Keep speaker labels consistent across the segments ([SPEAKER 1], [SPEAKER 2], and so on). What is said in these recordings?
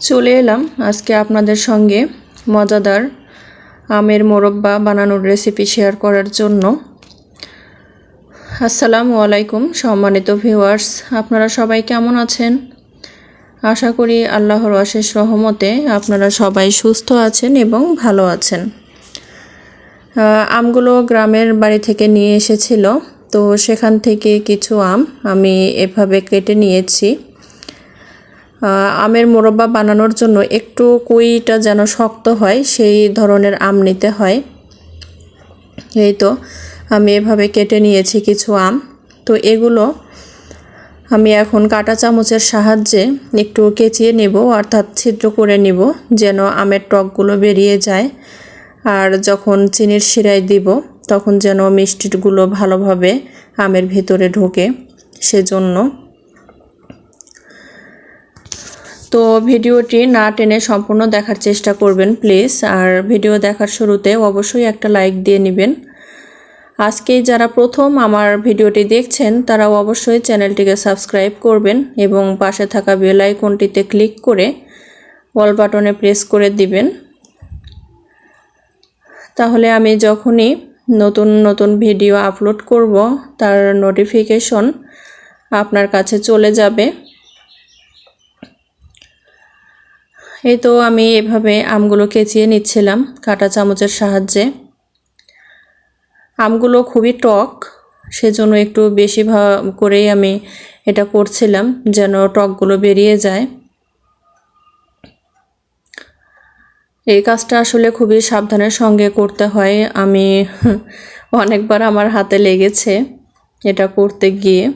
[SPEAKER 1] চলে এলাম আজকে আপনাদের সঙ্গে মজাদার আমের মোরব্বা বানানোর রেসিপি শেয়ার করার জন্য। আসসালামু আলাইকুম সম্মানিত ভিউয়ার্স, আপনারা সবাই কেমন আছেন? আশা করি আল্লাহর অশেষ রহমতে আপনারা সবাই সুস্থ আছেন এবং ভালো আছেন। আমগুলো গ্রামের বাড়ি থেকে নিয়ে এসেছিল, তো সেখান থেকে কিছু আম আমি এভাবে কেটে নিয়েছি। আমের মোরব্বা বানানোর জন্য একটু কুইটা যেন শক্ত হয় সেই ধরনের আম নিতে হয়। এই তো আমি এভাবে কেটে নিয়েছি কিছু আম। তো এগুলো আমি এখন কাঁটা চামচের সাহায্যে একটু কেচিয়ে নেব, অর্থাৎ ছিদ্র করে নেব, যেন আমের টকগুলো বেরিয়ে যায়। আর যখন চিনির শিরায় দিব তখন যেন মিষ্টিগুলো ভালোভাবে আমের ভিতরে ঢোকে, সেজন্য। তো ভিডিওটি না টেনে সম্পূর্ণ দেখার চেষ্টা করবেন প্লিজ। আর ভিডিও দেখার শুরুতে অবশ্যই একটা লাইক দিয়ে নেবেন। আজকেই যারা প্রথম আমার ভিডিওটি দেখছেন তারাও অবশ্যই চ্যানেলটিকে সাবস্ক্রাইব করবেন এবং পাশে থাকা বেল আইকনটিতে ক্লিক করে অল বাটনে প্রেস করে দিবেন। তাহলে আমি যখনই নতুন নতুন ভিডিও আপলোড করব তার নোটিফিকেশন আপনার কাছে চলে যাবে। এই তো আমি এভাবে আমগুলো কেচিয়ে নিচ্ছিলাম কাঁটা চামচের সাহায্যে। আমগুলো খুবই টক, সেজন্য একটু বেশি করেই আমি এটা করছিলাম যেন টকগুলো বেরিয়ে যায়। এই কাজটা আসলে খুবই সাবধানের সঙ্গে করতে হয়। আমি অনেকবার আমার হাতে লেগেছে এটা করতে গিয়ে।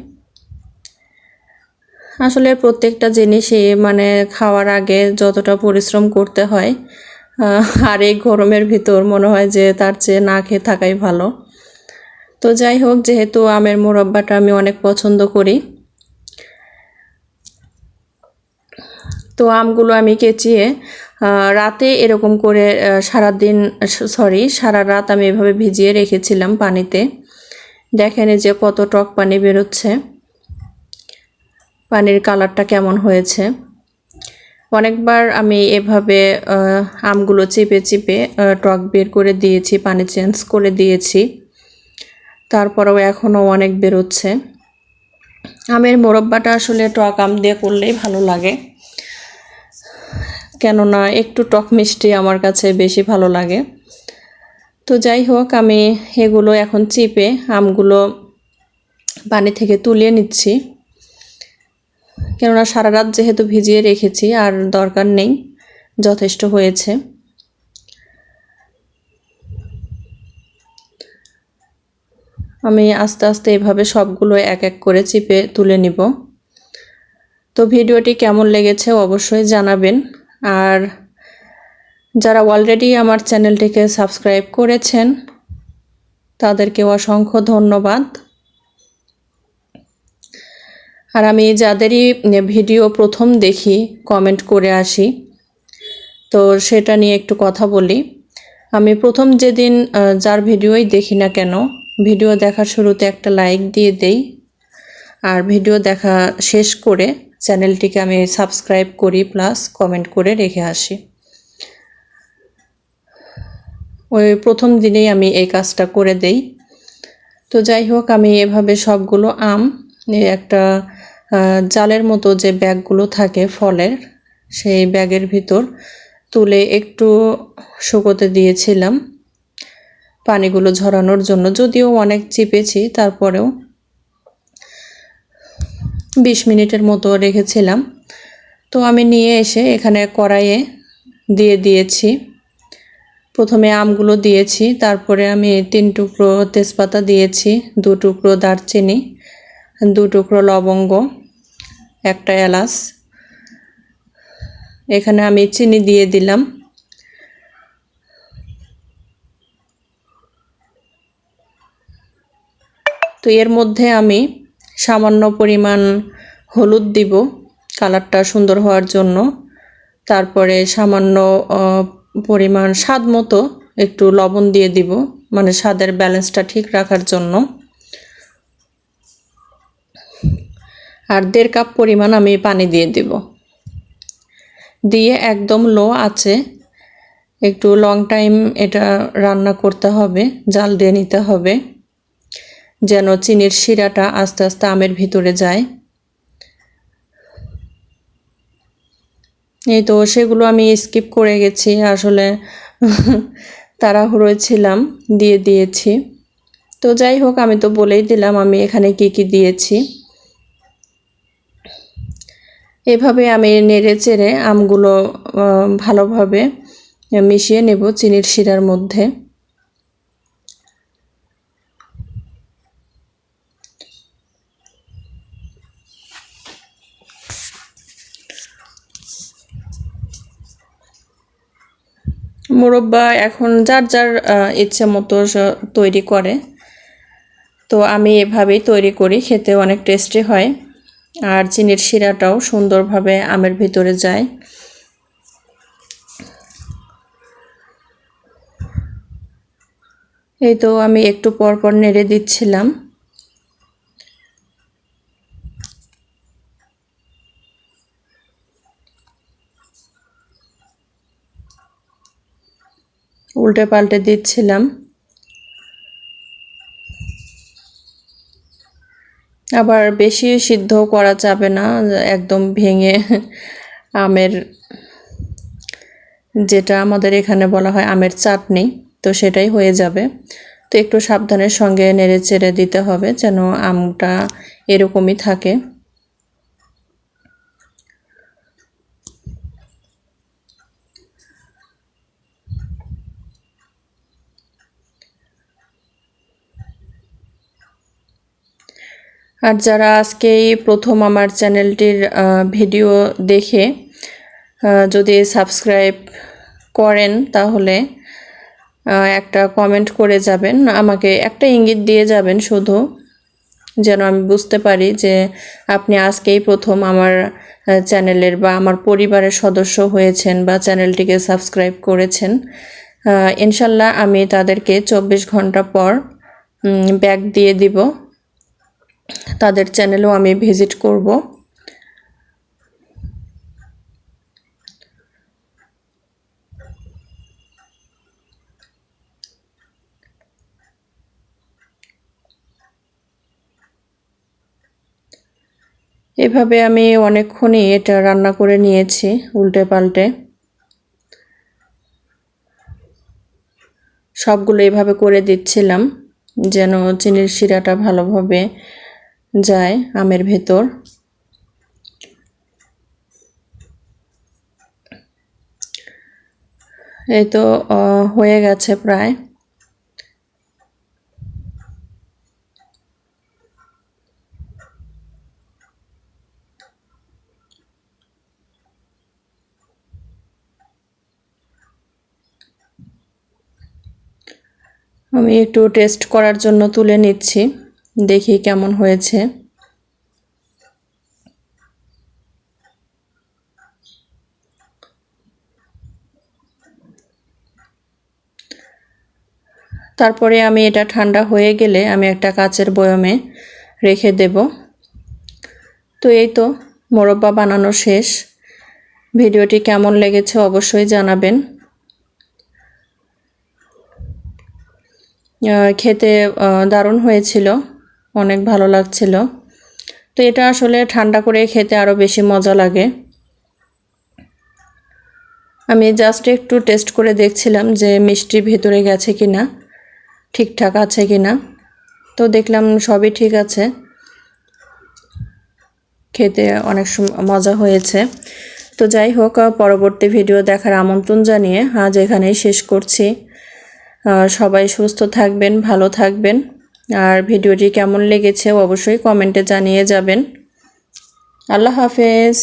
[SPEAKER 1] আসলে প্রত্যেকটা জিনিসই মানে খাওয়ার আগে যতটা পরিশ্রম করতে হয়, আর এই গরমের ভিতর মনে হয় যে তার চেয়ে না খেয়ে থাকাই ভালো। তো যাই হোক, যেহেতু আমের মোরব্বাটা আমি অনেক পছন্দ করি, তো আমগুলো আমি কেচিয়ে রাতে এরকম করে সারা রাত আমি এভাবে ভিজিয়ে রেখেছিলাম পানিতে। দেখেন যে কত টক পানি বেরোচ্ছে, পানির কালারটা কেমন হয়েছে। অনেকবার আমি এভাবে আমগুলো চিপে চিপে টক বের করে দিয়েছি, পানি চেঞ্জ করে দিয়েছি, তারপরেও এখনও অনেক বেরোচ্ছে। আমের মোরব্বাটা আসলে টক আম দিয়ে করলেই ভালো লাগে, কেননা একটু টক মিষ্টি আমার কাছে বেশি ভালো লাগে। তো যাই হোক, আমি এগুলো এখন চিপে আমগুলো পানি থেকে তুলিয়ে নিচ্ছি, কেননা সারা রাত যেহেতু ভিজিয়ে রেখেছি আর দরকার নেই, যথেষ্ট হয়েছে। আমি আস্তে আস্তে এভাবে সবগুলো এক এক করে চিপে তুলে নিব। তো ভিডিওটি কেমন লেগেছে অবশ্যই জানাবেন। আর যারা অলরেডি আমার চ্যানেলটিকে সাবস্ক্রাইব করেছেন তাদেরকে অসংখ্য ধন্যবাদ। আর আমি যাদেরই ভিডিও প্রথম দেখি কমেন্ট করে আসি, তো সেটা নিয়ে একটু কথা বলি। আমি প্রথম যেদিন যার ভিডিওই দেখি না কেন, ভিডিও দেখার শুরুতে একটা লাইক দিয়ে দেই, আর ভিডিও দেখা শেষ করে চ্যানেলটিকে আমি সাবস্ক্রাইব করি প্লাস কমেন্ট করে রেখে আসি। ওই প্রথম দিনেই আমি এই কাজটা করে দেই। তো যাই হোক, আমি এভাবে সবগুলো আম একটা জালের মতো যে ব্যাগগুলো থাকে ফলের, সেই ব্যাগের ভিতর তুলে একটু শুকোতে দিয়েছিলাম পানিগুলো ঝরানোর জন্য। যদিও অনেক চিপেছি, তারপরেও 20 মিনিটের মতো রেখেছিলাম। তো আমি নিয়ে এসে এখানে কড়াইয়ে দিয়ে দিয়েছি। প্রথমে আমগুলো দিয়েছি, তারপরে আমি 3 টুকরো তেজপাতা দিয়েছি, 2 টুকরো দারচিনি, 2 টুকরো লবঙ্গ, একটা এলাচ। এখানে আমি চিনি দিয়ে দিলাম। তো এর মধ্যে আমি সামান্য পরিমাণ হলুদ দিব কালারটা সুন্দর হওয়ার জন্য। তারপরে সামান্য পরিমাণ স্বাদ মতো একটু লবণ দিয়ে দিব, মানে স্বাদের ব্যালেন্সটা ঠিক রাখার জন্য। আর 1.5 কাপ পরিমাণ আমি পানি দিয়ে দিব। দিয়ে একদম লো আছে একটু লং টাইম এটা রান্না করতে হবে, জাল দিয়ে নিতে হবে যেন চিনির শিরাটা আস্তে আস্তে আমের ভিতরে যায়। এই তো সেগুলো আমি স্কিপ করে গেছি, আসলে তাড়াহুড়োয় ছিলাম, দিয়ে দিয়েছি। তো যাই হোক, আমি তো বলেই দিলাম আমি এখানে কি কি দিয়েছি। এভাবে আমি নেড়ে চেড়ে আমগুলো ভালোভাবে মিশিয়ে নেব চিনির শিরার মধ্যে। মুরব্বা এখন যার যার ইচ্ছে মতো তৈরি করে, তো আমি এভাবেই তৈরি করি, খেতে অনেক টেস্টি হয় আর চিনির শিরাটাও সুন্দরভাবে আমের ভিতরে যায়। এই তো আমি একটু পর পর নেড়ে দিচ্ছিলাম। উল্টে পাল্টে দিচ্ছিলাম। আবার বেশি সিদ্ধ করা যাবে না, একদম ভেঙে আমের যেটা আমাদের এখানে বলা হয় আমের চাটনি, তো সেটাই হয়ে যাবে। তো একটু সাবধানের সঙ্গে নেড়ে চেড়ে দিতে হবে যেন আমটা এরকমই থাকে। আর যারা আজকেই প্রথম আমার চ্যানেলটির ভিডিও দেখে যদি সাবস্ক্রাইব করেন তাহলে একটা কমেন্ট করে যাবেন, আমাকে একটা ইঙ্গিত দিয়ে যাবেন শুধু, যেন আমি বুঝতে পারি যে আপনি আজকেই প্রথম আমার চ্যানেলের বা আমার পরিবারের সদস্য হয়েছেন বা চ্যানেলটিকে সাবস্ক্রাইব করেছেন। ইনশাল্লাহ আমি তাদেরকে 24 ঘন্টা পর ব্যাক দিয়ে দিব, তাদের চ্যানেলেও আমি ভিজিট করব। এভাবে আমি অনেকক্ষণই এটা রান্না করে নিয়েছি উল্টে পাল্টে। সবগুলো এভাবে করে দিচ্ছিলাম যেন চিনির শিরাটা ভালোভাবে যায় আমের ভেতর। এই তো হয়ে গেছে প্রায়। আমি একটু টেস্ট করার জন্য তুলে নিচ্ছি, দেখি কেমন হয়েছে। তারপরে আমি এটা ঠান্ডা হয়ে গেলে আমি একটা কাচের বয়মে রেখে দেব। তো এই তো মোরব্বা বানানো শেষ। ভিডিওটি কেমন লেগেছে অবশ্যই জানাবেন। খেতে দারুণ হয়েছিল, অনেক ভালো লাগছিল। তো এটা আসলে ঠান্ডা করে খেতে আরও বেশি মজা লাগে। আমি জাস্ট একটু টেস্ট করে দেখছিলাম যে মিষ্টি ভেতরে গেছে কিনা, ঠিকঠাক আছে কিনা। তো দেখলাম সবই ঠিক আছে, খেতে অনেক মজা হয়েছে। তো যাই হোক, পরবর্তী ভিডিও দেখার আমন্ত্রণ জানিয়ে আজ এখানেই শেষ করছি। সবাই সুস্থ থাকবেন, ভালো থাকবেন, আর ভিডিওটি কেমন লেগেছে অবশ্যই কমেন্টে জানিয়ে যাবেন। আল্লাহ হাফেজ।